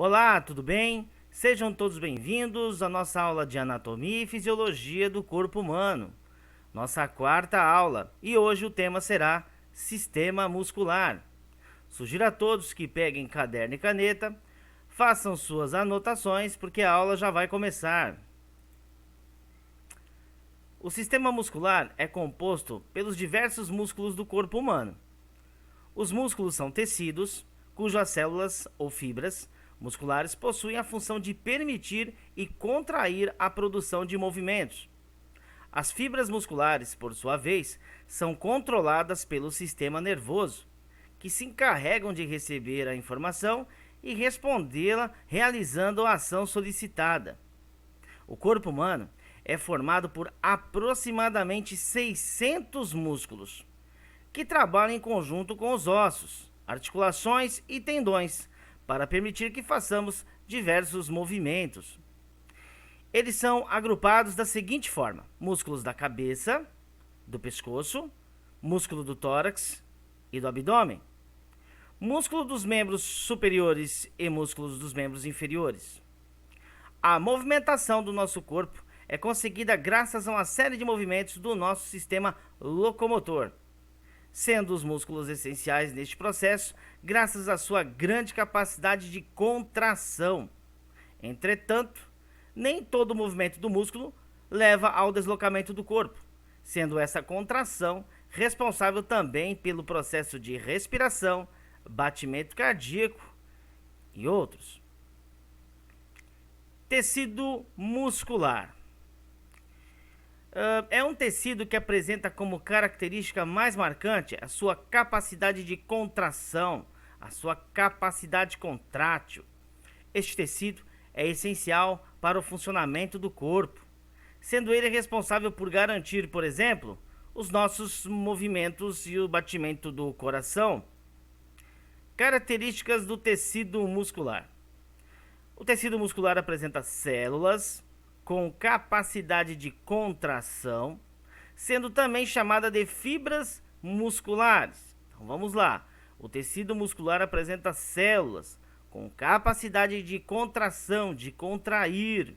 Olá, tudo bem? Sejam todos bem-vindos à nossa aula de Anatomia e Fisiologia do Corpo Humano, nossa quarta aula, e hoje o tema será Sistema Muscular. Sugiro a todos que peguem caderno e caneta, façam suas anotações, porque a aula já vai começar. O sistema muscular é composto pelos diversos músculos do corpo humano. Os músculos são tecidos, cujas células ou fibras musculares possuem a função de permitir e contrair a produção de movimentos. As fibras musculares, por sua vez, são controladas pelo sistema nervoso, que se encarregam de receber a informação e respondê-la realizando a ação solicitada. O corpo humano é formado por aproximadamente 600 músculos, que trabalham em conjunto com os ossos, articulações e tendões, para permitir que façamos diversos movimentos. Eles são agrupados da seguinte forma: músculos da cabeça, do pescoço, músculo do tórax e do abdômen, músculo dos membros superiores e músculos dos membros inferiores. A movimentação do nosso corpo é conseguida graças a uma série de movimentos do nosso sistema locomotor, sendo os músculos essenciais neste processo graças à sua grande capacidade de contração. Entretanto, nem todo movimento do músculo leva ao deslocamento do corpo, sendo essa contração responsável também pelo processo de respiração, batimento cardíaco e outros. Tecido muscular. É um tecido que apresenta como característica mais marcante a sua capacidade de contração, a sua capacidade contrátil. Este tecido é essencial para o funcionamento do corpo, sendo ele responsável por garantir, por exemplo, os nossos movimentos e o batimento do coração. Características do tecido muscular. O tecido muscular apresenta células com capacidade de contração, sendo também chamada de fibras musculares. Então vamos lá. O tecido muscular apresenta células com capacidade de contração, de contrair,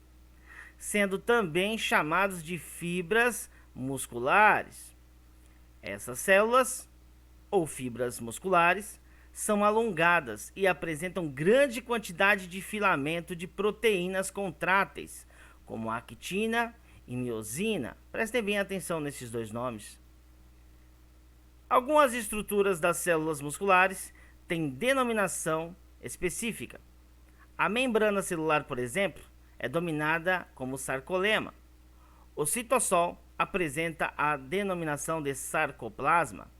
sendo também chamados de fibras musculares. Essas células, ou fibras musculares, são alongadas e apresentam grande quantidade de filamento de proteínas contráteis, como a actina e miosina. Prestem bem atenção nesses dois nomes. Algumas estruturas das células musculares têm denominação específica. A membrana celular, por exemplo, é dominada como sarcolema. O citossol apresenta a denominação de sarcoplasma.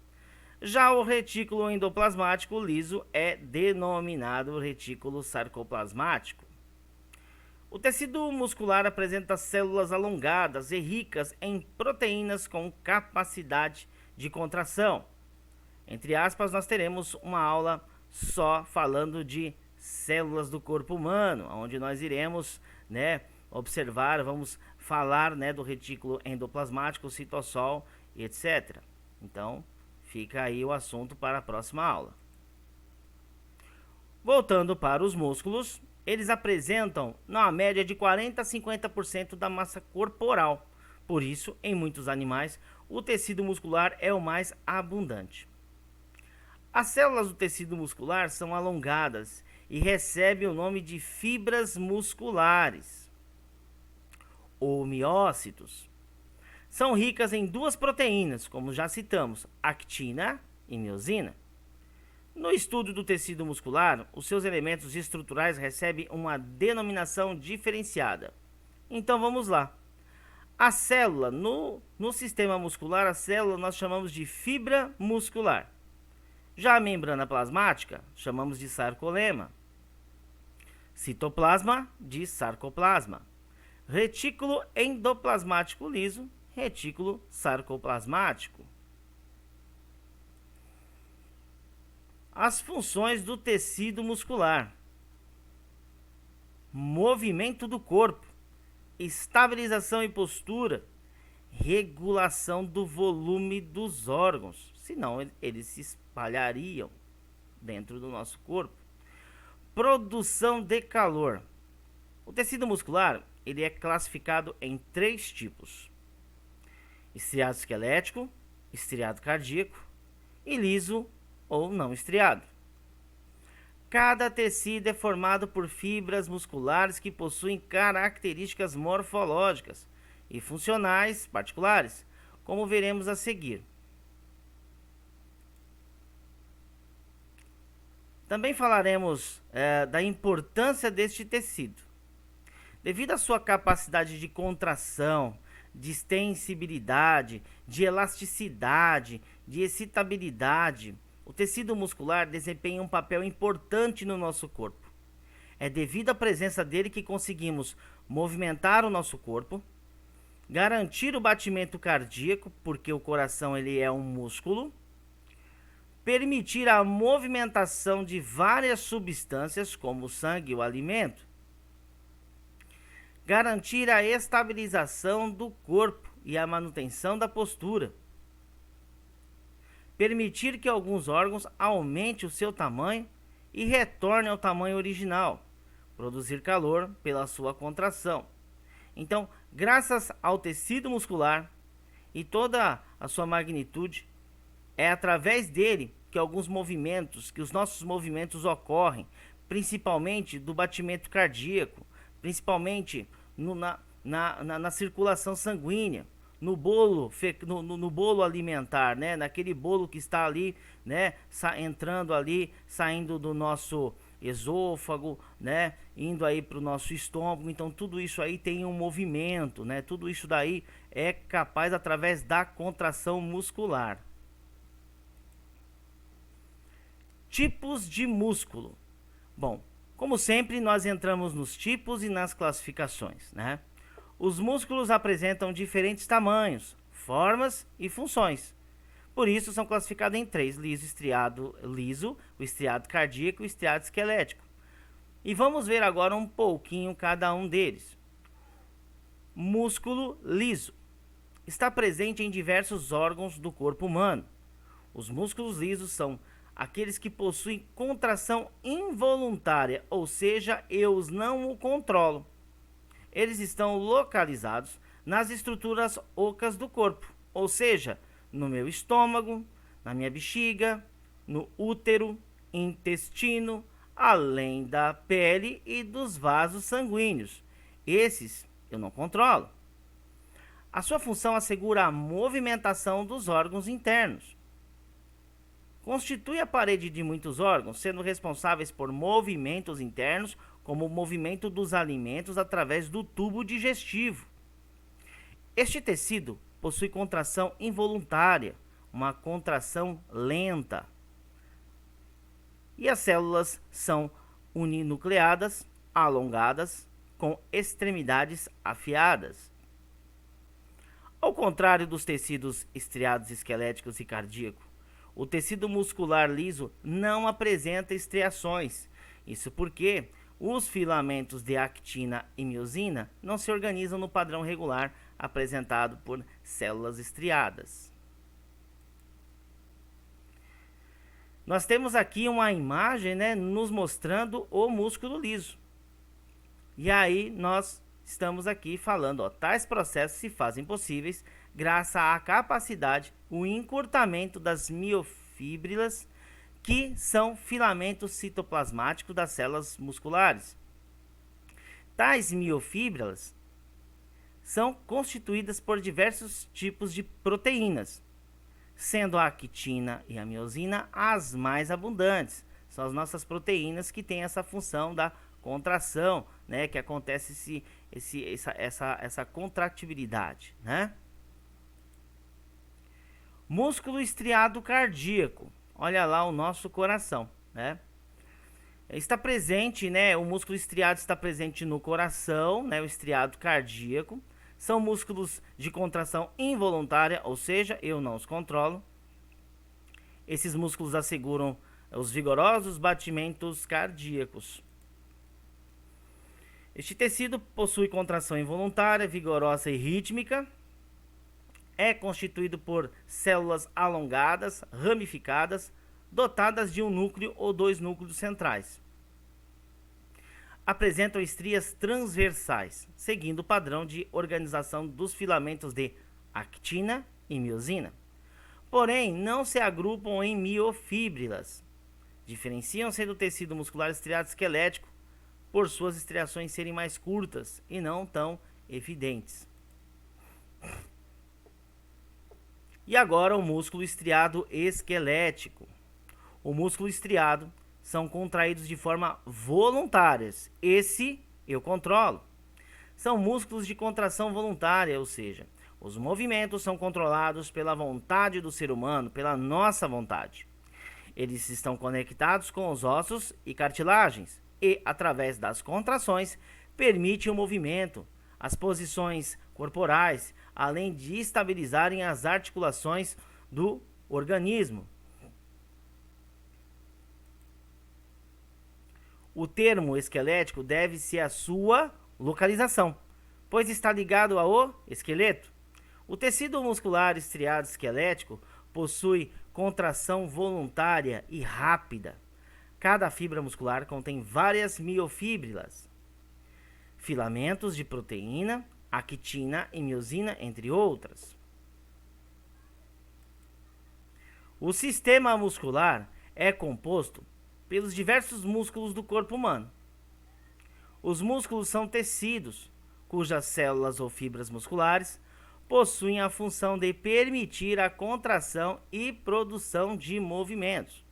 Já o retículo endoplasmático liso é denominado retículo sarcoplasmático. O tecido muscular apresenta células alongadas e ricas em proteínas com capacidade de contração. Entre aspas, nós teremos uma aula só falando de células do corpo humano, onde nós iremos, observar, vamos falar, do retículo endoplasmático, citossol e etc. Então, fica aí o assunto para a próxima aula. Voltando para os músculos, eles apresentam na média de 40 a 50% da massa corporal. Por isso, em muitos animais, o tecido muscular é o mais abundante. As células do tecido muscular são alongadas e recebem o nome de fibras musculares, ou miócitos. São ricas em duas proteínas, como já citamos, actina e miosina. No estudo do tecido muscular, os seus elementos estruturais recebem uma denominação diferenciada. Então vamos lá. A célula, no sistema muscular, a célula nós chamamos de fibra muscular. Já a membrana plasmática, chamamos de sarcolema. Citoplasma, de sarcoplasma. Retículo endoplasmático liso, retículo sarcoplasmático. As funções do tecido muscular: movimento do corpo, estabilização e postura, regulação do volume dos órgãos, senão eles se espalhariam dentro do nosso corpo, Produção de calor. O tecido muscular ele é classificado em três tipos: estriado esquelético, estriado cardíaco e liso ou não estriado. Cada tecido é formado por fibras musculares que possuem características morfológicas e funcionais particulares, como veremos a seguir. Também falaremos da importância deste tecido. Devido à sua capacidade de contração, de extensibilidade, de elasticidade, de excitabilidade, o tecido muscular desempenha um papel importante no nosso corpo. É devido à presença dele que conseguimos movimentar o nosso corpo, garantir o batimento cardíaco, porque o coração ele é um músculo, permitir a movimentação de várias substâncias, como o sangue e o alimento, garantir a estabilização do corpo e a manutenção da postura, permitir que alguns órgãos aumentem o seu tamanho e retornem ao tamanho original, produzir calor pela sua contração. Então, graças ao tecido muscular e toda a sua magnitude, é através dele que os nossos movimentos ocorrem, principalmente do batimento cardíaco, principalmente na circulação sanguínea, no bolo alimentar, né? Naquele bolo que está ali, né? Entrando ali, saindo do nosso esôfago, né? Indo aí para o nosso estômago. Então tudo isso aí tem um movimento, né? Tudo isso daí é capaz através da contração muscular. Tipos de músculo. Bom, como sempre, nós entramos nos tipos e nas classificações, né? Os músculos apresentam diferentes tamanhos, formas e funções. Por isso, são classificados em três: liso, o estriado cardíaco e o estriado esquelético. E vamos ver agora um pouquinho cada um deles. Músculo liso. Está presente em diversos órgãos do corpo humano. Os músculos lisos são aqueles que possuem contração involuntária, ou seja, eu não o controlo. Eles estão localizados nas estruturas ocas do corpo, ou seja, no meu estômago, na minha bexiga, no útero, intestino, além da pele e dos vasos sanguíneos. Esses eu não controlo. A sua função assegura a movimentação dos órgãos internos. Constitui a parede de muitos órgãos, sendo responsáveis por movimentos internos, como o movimento dos alimentos através do tubo digestivo. Este tecido possui contração involuntária, uma contração lenta. E as células são uninucleadas, alongadas, com extremidades afiadas. Ao contrário dos tecidos estriados esqueléticos e cardíacos, o tecido muscular liso não apresenta estriações. Isso porque os filamentos de actina e miosina não se organizam no padrão regular apresentado por células estriadas. Nós temos aqui uma imagem, né, nos mostrando o músculo liso. E aí nós estamos aqui falando, ó, tais processos se fazem possíveis graças à capacidade, o encurtamento das miofíbrilas, que são filamentos citoplasmáticos das células musculares. Tais miofíbrilas são constituídas por diversos tipos de proteínas, sendo a actina e a miosina as mais abundantes. São as nossas proteínas que têm essa função da contração, né, que acontece essa contratibilidade, né? Músculo estriado cardíaco. Olha lá o nosso coração, né? Está presente, né? O músculo estriado está presente no coração, né? O estriado cardíaco. São músculos de contração involuntária, ou seja, eu não os controlo. Esses músculos asseguram os vigorosos batimentos cardíacos. Este tecido possui contração involuntária, vigorosa e rítmica. É constituído por células alongadas, ramificadas, dotadas de um núcleo ou dois núcleos centrais. apresentam estrias transversais, seguindo o padrão de organização dos filamentos de actina e miosina. Porém, não se agrupam em miofíbrilas. Diferenciam-se do tecido muscular estriado esquelético por suas estriações serem mais curtas e não tão evidentes. E agora o músculo estriado esquelético. O músculo estriado são contraídos de forma voluntária. Esse eu controlo. São músculos de contração voluntária, ou seja, os movimentos são controlados pela vontade do ser humano, pela nossa vontade. Eles estão conectados com os ossos e cartilagens e, através das contrações, permite o movimento, as posições corporais, além de estabilizarem as articulações do organismo. O termo esquelético deve-se à sua localização, pois está ligado ao esqueleto. O tecido muscular estriado esquelético possui contração voluntária e rápida. Cada fibra muscular contém várias miofíbrilas, filamentos de proteína, actina e miosina, entre outras. O sistema muscular é composto pelos diversos músculos do corpo humano. Os músculos são tecidos, cujas células ou fibras musculares possuem a função de permitir a contração e produção de movimentos.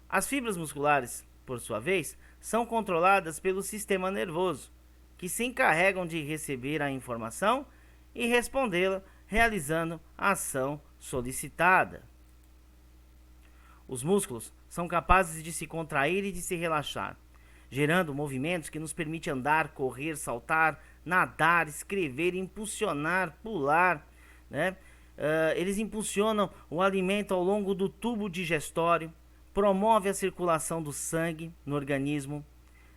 As fibras musculares, por sua vez, são controladas pelo sistema nervoso, que se encarregam de receber a informação e respondê-la, realizando a ação solicitada. Os músculos são capazes de se contrair e de se relaxar, gerando movimentos que nos permitem andar, correr, saltar, nadar, escrever, impulsionar, pular, né? Eles impulsionam o alimento ao longo do tubo digestório, promove a circulação do sangue no organismo,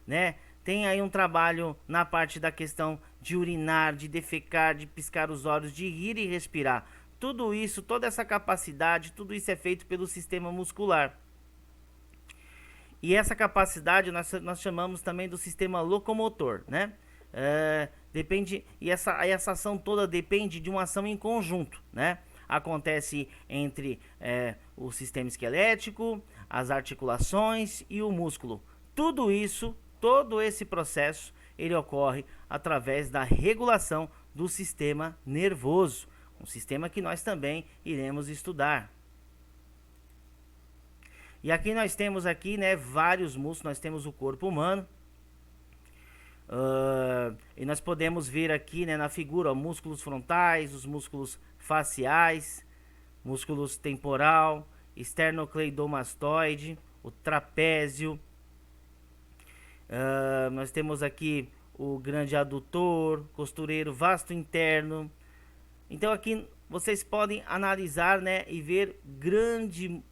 né? Tem aí um trabalho na parte da questão de urinar, de defecar, de piscar os olhos, de rir e respirar. Tudo isso, toda essa capacidade, tudo isso é feito pelo sistema muscular. E essa capacidade nós chamamos também do sistema locomotor, né? Essa ação toda depende de uma ação em conjunto, né? Acontece entre o sistema esquelético, as articulações e o músculo. Tudo isso, todo esse processo, ele ocorre através da regulação do sistema nervoso, um sistema que nós também iremos estudar. E aqui nós temos aqui, né, vários músculos. Nós temos o corpo humano. E nós podemos ver aqui, né, na figura, ó, músculos frontais, os músculos faciais, músculos temporal, esternocleidomastoide, o trapézio. Nós temos aqui o grande adutor, costureiro, vasto interno. Então aqui vocês podem analisar, né, e ver grande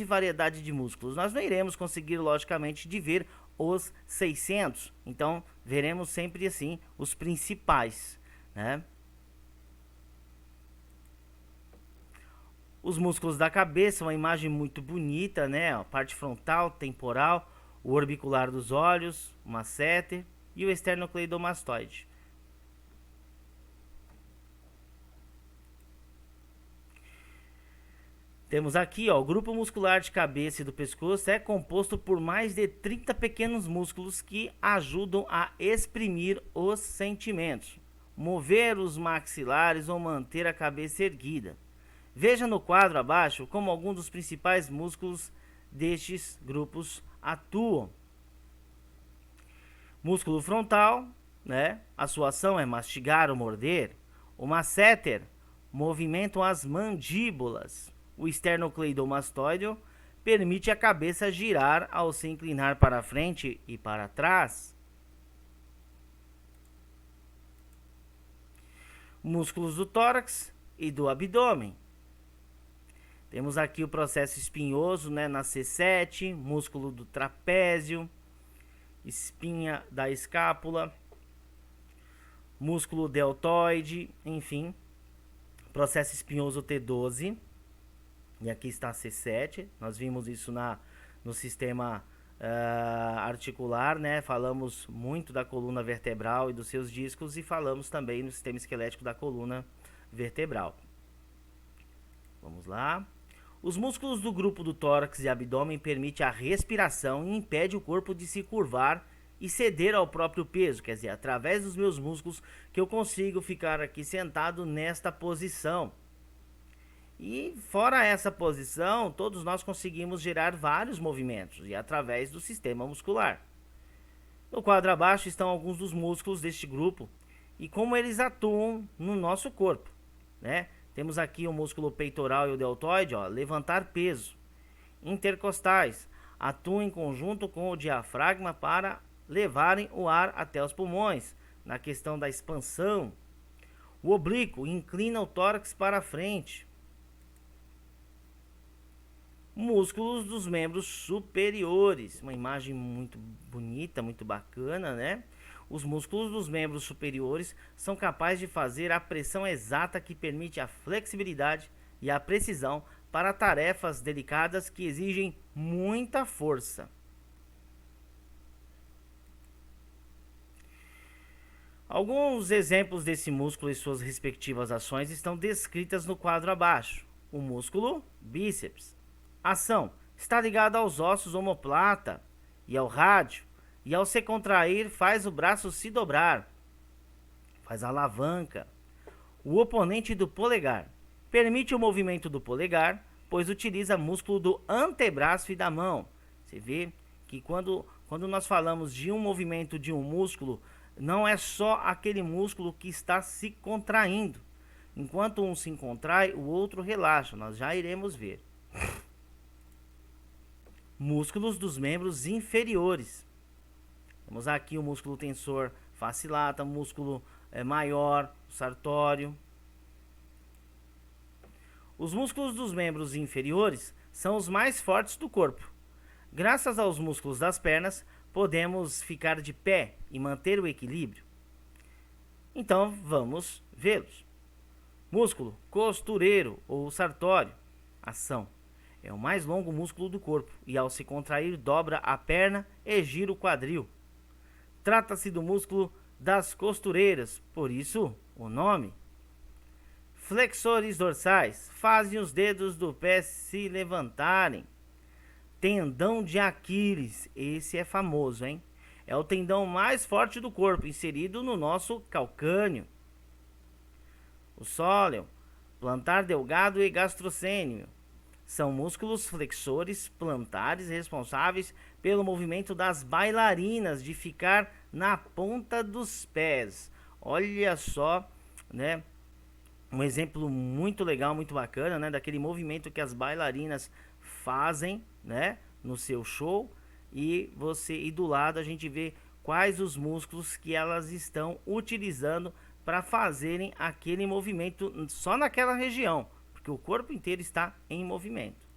variedade de músculos. Nós não iremos conseguir, logicamente, de ver os 600. Então veremos sempre assim os principais, né? Os músculos da cabeça, uma imagem muito bonita, né? A parte frontal, temporal, o orbicular dos olhos, o masseter e o esternocleidomastoide. Temos aqui, ó, o grupo muscular de cabeça e do pescoço é composto por mais de 30 pequenos músculos que ajudam a exprimir os sentimentos, mover os maxilares ou manter a cabeça erguida. Veja no quadro abaixo como alguns dos principais músculos destes grupos atuam. Músculo frontal, né? A sua ação é mastigar ou morder. O masseter, movimentam as mandíbulas. O esternocleidomastoide permite a cabeça girar ao se inclinar para frente e para trás. Músculos do tórax e do abdômen. Temos aqui o processo espinhoso, né, na C7, músculo do trapézio, espinha da escápula, músculo deltoide, enfim, processo espinhoso T12. E aqui está a C7, nós vimos isso no sistema articular, né? Falamos muito da coluna vertebral e dos seus discos e falamos também no sistema esquelético da coluna vertebral. Vamos lá. Os músculos do grupo do tórax e abdômen permitem a respiração e impede o corpo de se curvar e ceder ao próprio peso, quer dizer, através dos meus músculos que eu consigo ficar aqui sentado nesta posição. E fora essa posição, todos nós conseguimos gerar vários movimentos e através do sistema muscular. No quadro abaixo estão alguns dos músculos deste grupo e como eles atuam no nosso corpo, né? Temos aqui o músculo peitoral e o deltoide, ó, levantar peso. Intercostais, atuam em conjunto com o diafragma para levarem o ar até os pulmões, na questão da expansão. O oblíquo inclina o tórax para a frente. Músculos dos membros superiores, uma imagem muito bonita, muito bacana, né? Os músculos dos membros superiores são capazes de fazer a pressão exata que permite a flexibilidade e a precisão para tarefas delicadas que exigem muita força. Alguns exemplos desse músculo e suas respectivas ações estão descritas no quadro abaixo. O músculo bíceps. Ação: está ligado aos ossos omoplata e ao rádio, e ao se contrair faz o braço se dobrar, faz a alavanca. O oponente do polegar permite o movimento do polegar, pois utiliza músculo do antebraço e da mão. Você vê que quando nós falamos de um movimento de um músculo, não é só aquele músculo que está se contraindo. Enquanto um se contrai, o outro relaxa. Nós já iremos ver. Músculos dos membros inferiores. Temos aqui o músculo tensor fasciculata, músculo maior, sartório. Os músculos dos membros inferiores são os mais fortes do corpo. Graças aos músculos das pernas, podemos ficar de pé e manter o equilíbrio. Então, vamos vê-los. Músculo costureiro ou sartório. Ação: é o mais longo músculo do corpo e ao se contrair dobra a perna e gira o quadril. Trata-se do músculo das costureiras, por isso o nome. Flexores dorsais fazem os dedos do pé se levantarem. Tendão de Aquiles, esse é famoso, hein? É o tendão mais forte do corpo, inserido no nosso calcâneo. O sóleo, plantar delgado e gastrocênio. São músculos flexores plantares responsáveis pelo movimento das bailarinas de ficar na ponta dos pés. Olha só, né? Um exemplo muito legal, muito bacana, né? Daquele movimento que as bailarinas fazem, né? No seu show. E do lado a gente vê quais os músculos que elas estão utilizando para fazerem aquele movimento só naquela região, porque o corpo inteiro está em movimento.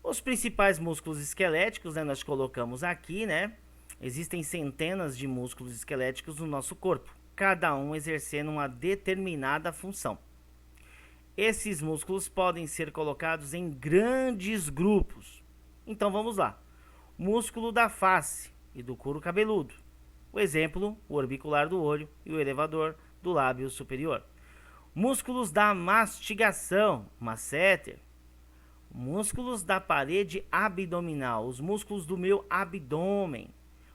Os principais músculos esqueléticos, né, nós colocamos aqui, né? Existem centenas de músculos esqueléticos no nosso corpo, cada um exercendo uma determinada função. Esses músculos podem ser colocados em grandes grupos. Então vamos lá. Músculo da face e do couro cabeludo. O exemplo, o orbicular do olho e o elevador do lábio superior. Músculos da mastigação, masseter. Músculos da parede abdominal, os músculos do meu abdômen.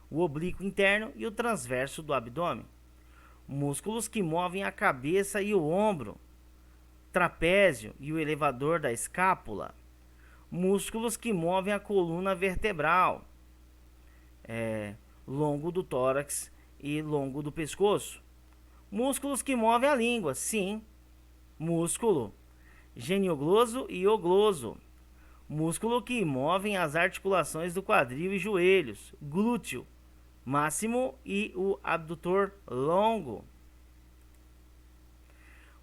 O oblíquo interno e o transverso do abdômen. Músculos que movem a cabeça e o ombro. Trapézio e o elevador da escápula. Músculos que movem a coluna vertebral. Longo do tórax e longo do pescoço. Músculos que movem a língua, sim. Músculo geniogloso e ogloso. Músculo que movem as articulações do quadril e joelhos. Glúteo máximo e o abdutor longo.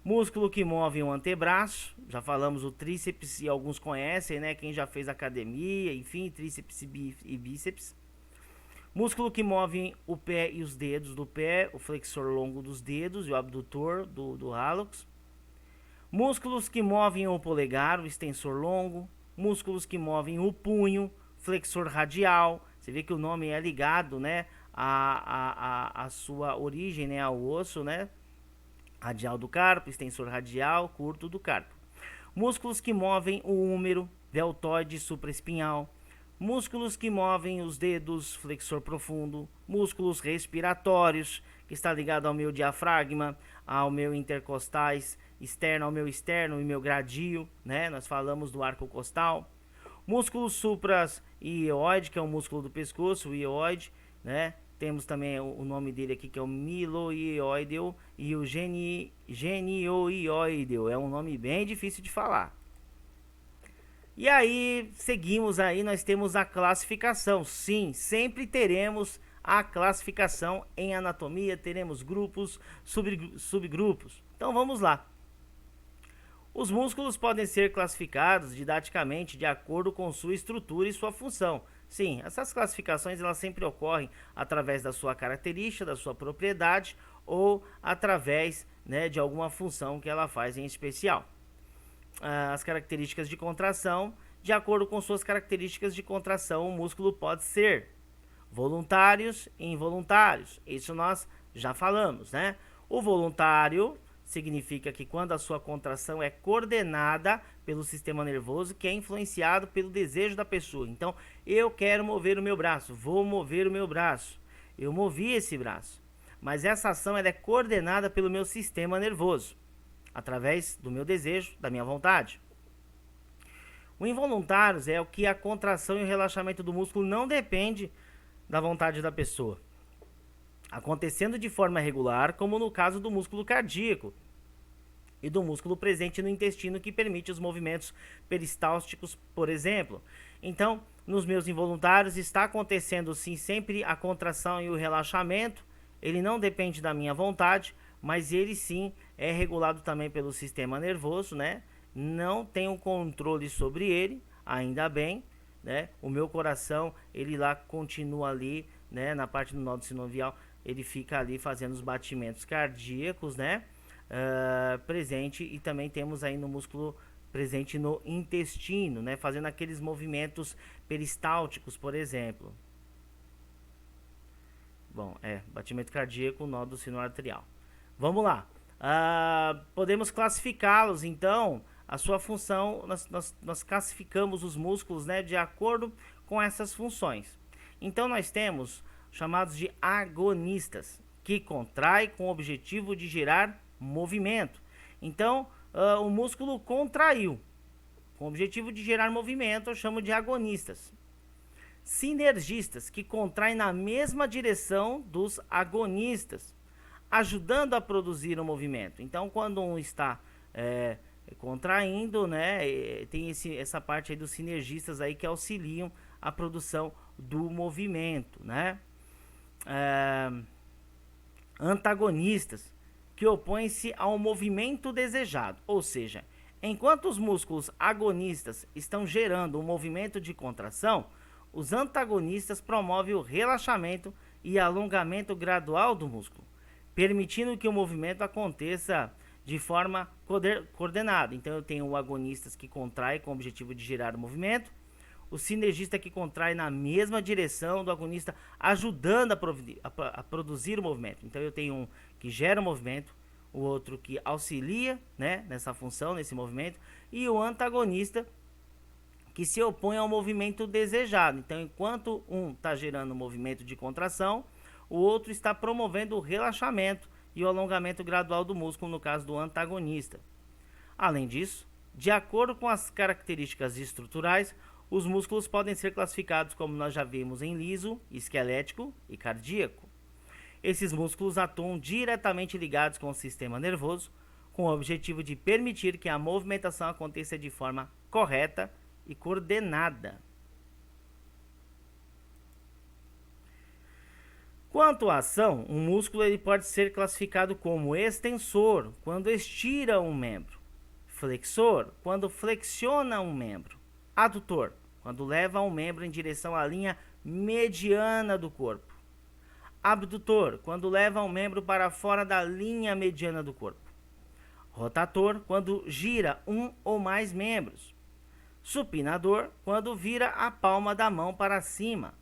Músculo que move o antebraço, já falamos o tríceps e alguns conhecem, né? Quem já fez academia, enfim, tríceps e bíceps. Músculo que move o pé e os dedos do pé, o flexor longo dos dedos e o abdutor do hálux. Músculos que movem o polegar, o extensor longo. Músculos que movem o punho, flexor radial. Você vê que o nome é ligado, né, a sua origem, né, ao osso, né, radial do carpo, extensor radial, curto do carpo. Músculos que movem o húmero, deltoide supraespinhal. Músculos que movem os dedos, flexor profundo. Músculos respiratórios, que está ligado ao meu diafragma, ao meu intercostais, externo ao meu externo e meu gradil, né? Nós falamos do arco costal. Músculo supra-ioide, que é o músculo do pescoço, o ioide, né? Temos também o nome dele aqui, que é o miloioideu, e o genioioideu. É um nome bem difícil de falar. E aí, seguimos aí, nós temos a classificação. Sim, sempre teremos a classificação em anatomia, teremos grupos, subgrupos. Então vamos lá. Os músculos podem ser classificados didaticamente de acordo com sua estrutura e sua função. Sim, essas classificações elas sempre ocorrem através da sua característica, da sua propriedade ou através, né, de alguma função que ela faz em especial. As características de contração, de acordo com suas características de contração, o músculo pode ser voluntários e involuntários. Isso nós já falamos, né? O voluntário significa que quando a sua contração é coordenada pelo sistema nervoso, que é influenciado pelo desejo da pessoa. Então, eu quero mover o meu braço, vou mover o meu braço. Eu movi esse braço, mas essa ação ela é coordenada pelo meu sistema nervoso, através do meu desejo, da minha vontade. O involuntário é o que a contração e o relaxamento do músculo não depende da vontade da pessoa, acontecendo de forma regular, como no caso do músculo cardíaco e do músculo presente no intestino que permite os movimentos peristálticos, por exemplo. Então, nos meus involuntários está acontecendo sim sempre a contração e o relaxamento. Ele não depende da minha vontade, mas ele sim é regulado também pelo sistema nervoso, né? Não tenho controle sobre ele, ainda bem, né? O meu coração, ele lá continua ali, né? Na parte do nódulo sinovial, ele fica ali fazendo os batimentos cardíacos, né? Presente, e também temos aí no músculo presente no intestino, né? Fazendo aqueles movimentos peristálticos, por exemplo. Bom, batimento cardíaco, nódulo sinoarterial. Vamos lá. Podemos classificá-los, então, a sua função, nós classificamos os músculos, né, de acordo com essas funções. Então, nós temos chamados de agonistas, que contrai com o objetivo de gerar movimento. Então, o músculo contraiu com o objetivo de gerar movimento, eu chamo de agonistas. Sinergistas, que contraem na mesma direção dos agonistas, ajudando a produzir o movimento. Então, quando um está contraindo, né, tem essa parte aí dos sinergistas aí que auxiliam a produção do movimento, né? Antagonistas, que opõem-se ao movimento desejado, ou seja, enquanto os músculos agonistas estão gerando um movimento de contração, os antagonistas promovem o relaxamento e alongamento gradual do músculo, permitindo que o movimento aconteça de forma coordenada. Então eu tenho o agonistas que contrai com o objetivo de gerar o movimento, o sinergista que contrai na mesma direção do agonista, ajudando a produzir o movimento. Então eu tenho um que gera o movimento, o outro que auxilia, né, nessa função, nesse movimento, e o antagonista que se opõe ao movimento desejado. Então, enquanto um está gerando um movimento de contração, o outro está promovendo o relaxamento e o alongamento gradual do músculo, no caso do antagonista. Além disso, de acordo com as características estruturais, os músculos podem ser classificados como nós já vimos em liso, esquelético e cardíaco. Esses músculos atuam diretamente ligados com o sistema nervoso, com o objetivo de permitir que a movimentação aconteça de forma correta e coordenada. Quanto à ação, um músculo ele pode ser classificado como extensor, quando estira um membro; flexor, quando flexiona um membro; adutor, quando leva um membro em direção à linha mediana do corpo; abdutor, quando leva um membro para fora da linha mediana do corpo; rotator, quando gira um ou mais membros; Supinador, quando vira a palma da mão para cima.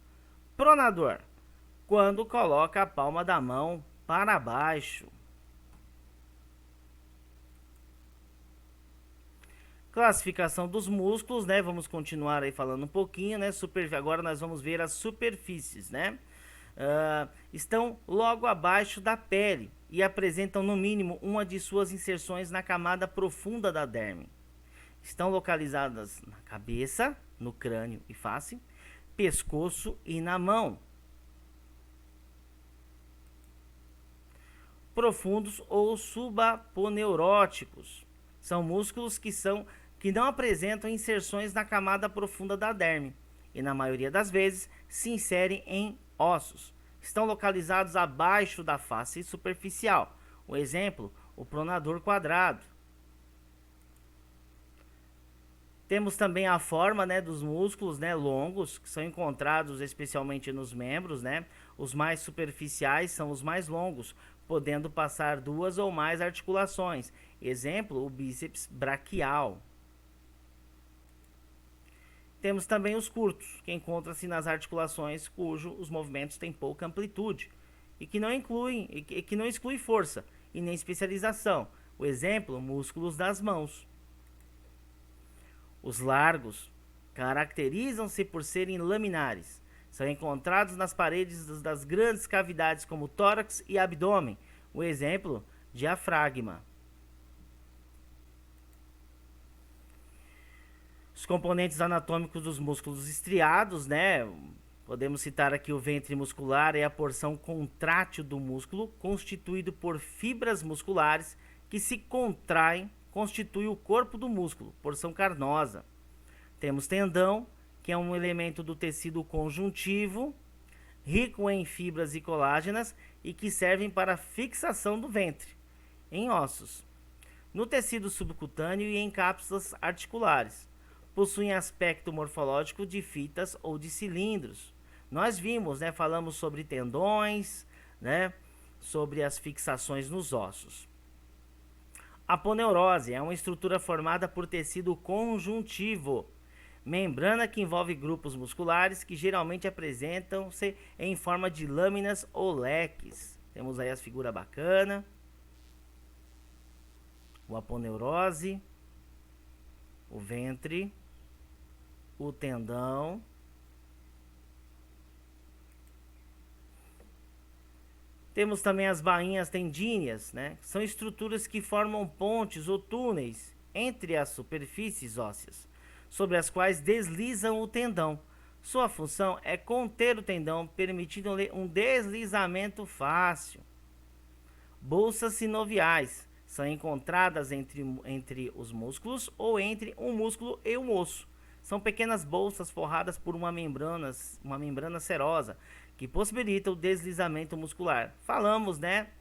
Pronador, quando coloca a palma da mão para baixo. Classificação dos músculos, né? Vamos continuar aí falando um pouquinho, né? Agora nós vamos ver as superfícies, né? Estão logo abaixo da pele e apresentam no mínimo uma de suas inserções na camada profunda da derme. Estão localizadas na cabeça, no crânio e face, pescoço e na mão. Profundos ou subaponeuróticos são músculos que não apresentam inserções na camada profunda da derme e, na maioria das vezes, se inserem em ossos. Estão localizados abaixo da face superficial. O exemplo, o pronador quadrado. Temos também a forma, né, dos músculos, né, longos, que são encontrados especialmente nos membros, né? Os mais superficiais são os mais longos, podendo passar duas ou mais articulações. Exemplo, o bíceps braquial. Temos também os curtos, que encontram-se nas articulações cujos movimentos têm pouca amplitude e que não exclui força e nem especialização. O exemplo, músculos das mãos. Os largos caracterizam-se por serem laminares. São encontrados nas paredes das grandes cavidades como tórax e abdômen. O exemplo, diafragma. Os componentes anatômicos dos músculos estriados, né? Podemos citar aqui o ventre muscular, é a porção contrátil do músculo, constituído por fibras musculares que se contraem, constitui o corpo do músculo, porção carnosa. Temos tendão, que é um elemento do tecido conjuntivo, rico em fibras e colágenas e que servem para a fixação do ventre, em ossos, no tecido subcutâneo e em cápsulas articulares. Possuem aspecto morfológico de fitas ou de cilindros. Nós vimos, né, falamos sobre tendões, né, sobre as fixações nos ossos. A aponeurose é uma estrutura formada por tecido conjuntivo, membrana que envolve grupos musculares que geralmente apresentam-se em forma de lâminas ou leques. Temos aí as figuras bacanas. O aponeurose, o ventre, o tendão, temos também as bainhas tendíneas, né? São estruturas que formam pontes ou túneis entre as superfícies ósseas, sobre as quais deslizam o tendão. Sua função é conter o tendão, permitindo-lhe um deslizamento fácil. Bolsas sinoviais são encontradas entre os músculos ou entre um músculo e um osso. São pequenas bolsas forradas por uma membrana serosa que possibilita o deslizamento muscular. Falamos, né,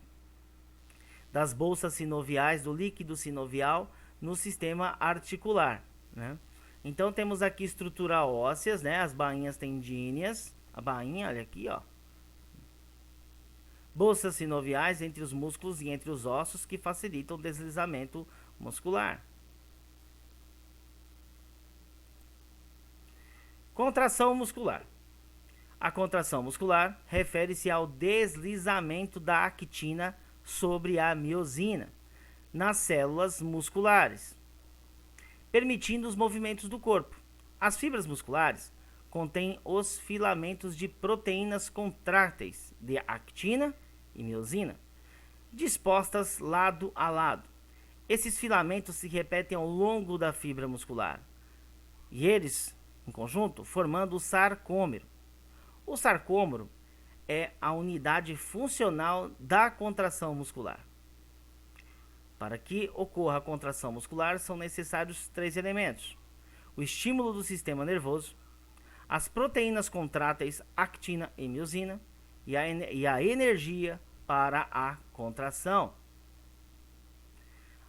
das bolsas sinoviais, do líquido sinovial no sistema articular, né? Então temos aqui estrutura ósseas, né, as bainhas tendíneas, a bainha, olha aqui, ó. Bolsas sinoviais entre os músculos e entre os ossos que facilitam o deslizamento muscular. Contração muscular. A contração muscular refere-se ao deslizamento da actina sobre a miosina nas células musculares, permitindo os movimentos do corpo. As fibras musculares contêm os filamentos de proteínas contráteis de actina e miosina, dispostas lado a lado. Esses filamentos se repetem ao longo da fibra muscular, e eles, em conjunto, formando o sarcômero. O sarcômero é a unidade funcional da contração muscular. Para que ocorra a contração muscular, são necessários 3 elementos: o estímulo do sistema nervoso, as proteínas contráteis actina e miosina e a energia para a contração.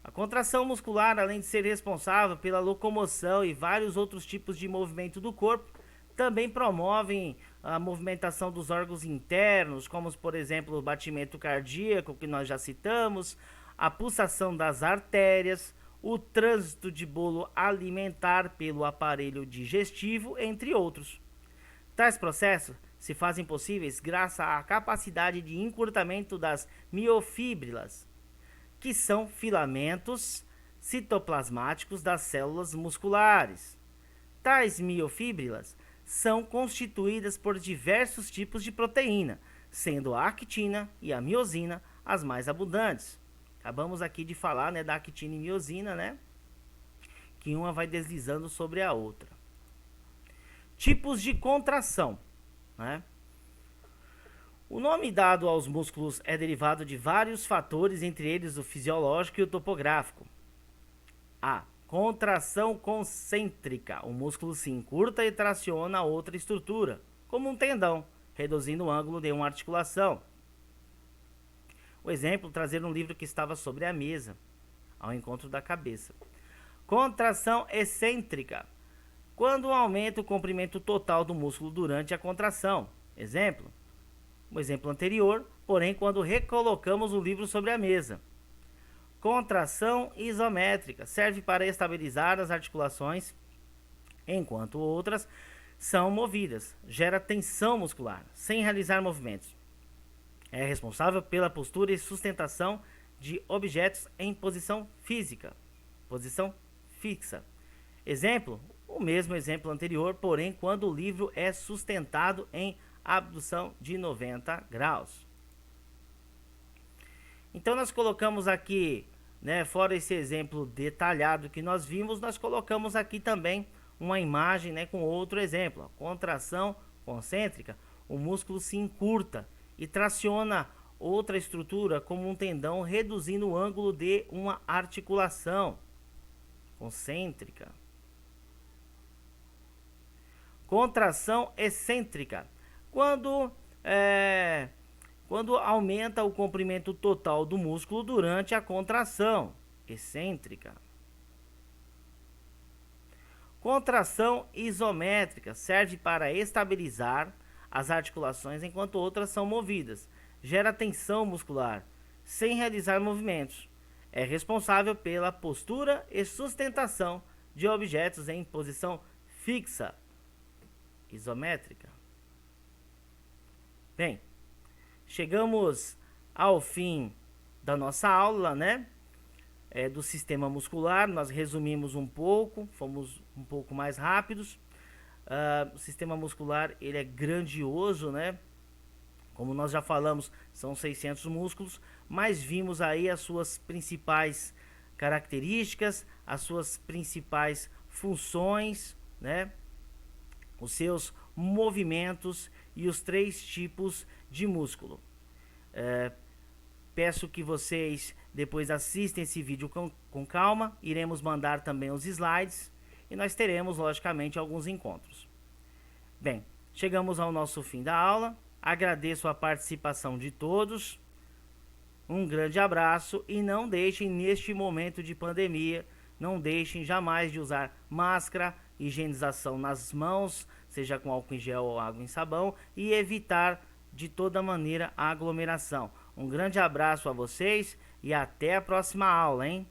A contração muscular, além de ser responsável pela locomoção e vários outros tipos de movimento do corpo, também promovem a movimentação dos órgãos internos, como por exemplo o batimento cardíaco, que nós já citamos, a pulsação das artérias, o trânsito de bolo alimentar pelo aparelho digestivo, entre outros. Tais processos se fazem possíveis graças à capacidade de encurtamento das miofibrilas, que são filamentos citoplasmáticos das células musculares. Tais miofibrilas são constituídas por diversos tipos de proteína, sendo a actina e a miosina as mais abundantes. Acabamos aqui de falar, né, da actina e miosina, né, que uma vai deslizando sobre a outra. Tipos de contração, né? O nome dado aos músculos é derivado de vários fatores, entre eles o fisiológico e o topográfico. A contração concêntrica. O músculo se encurta e traciona a outra estrutura, como um tendão, reduzindo o ângulo de uma articulação. O exemplo, trazer um livro que estava sobre a mesa, ao encontro da cabeça. Contração excêntrica. Quando aumenta o comprimento total do músculo durante a contração. Exemplo. O exemplo anterior, porém, quando recolocamos o livro sobre a mesa. Contração isométrica. Serve para estabilizar as articulações, enquanto outras são movidas. Gera tensão muscular, sem realizar movimentos. É responsável pela postura e sustentação de objetos em posição física, posição fixa. Exemplo, o mesmo exemplo anterior, porém quando o livro é sustentado em abdução de 90 graus. Então nós colocamos aqui, né, fora esse exemplo detalhado que nós vimos, nós colocamos aqui também uma imagem, né, com outro exemplo. A contração concêntrica, o músculo se encurta e traciona outra estrutura como um tendão, reduzindo o ângulo de uma articulação concêntrica. Contração excêntrica. Quando aumenta o comprimento total do músculo durante a contração excêntrica. Contração isométrica. Serve para estabilizar as articulações enquanto outras são movidas. Gera tensão muscular, sem realizar movimentos. É responsável pela postura e sustentação de objetos em posição fixa, isométrica. Bem, chegamos ao fim da nossa aula, né? Do sistema muscular. Nós resumimos um pouco, fomos um pouco mais rápidos. O sistema muscular, ele é grandioso, né? Como nós já falamos, são 600 músculos, mas vimos aí as suas principais características, as suas principais funções, né? Os seus movimentos e os 3 tipos de músculo. Peço que vocês depois assistam esse vídeo com calma. Iremos mandar também os slides e nós teremos, logicamente, alguns encontros. Bem, chegamos ao nosso fim da aula. Agradeço a participação de todos. Um grande abraço e não deixem, neste momento de pandemia, não deixem jamais de usar máscara, higienização nas mãos, seja com álcool em gel ou água em sabão, e evitar de toda maneira a aglomeração. Um grande abraço a vocês e até a próxima aula, hein?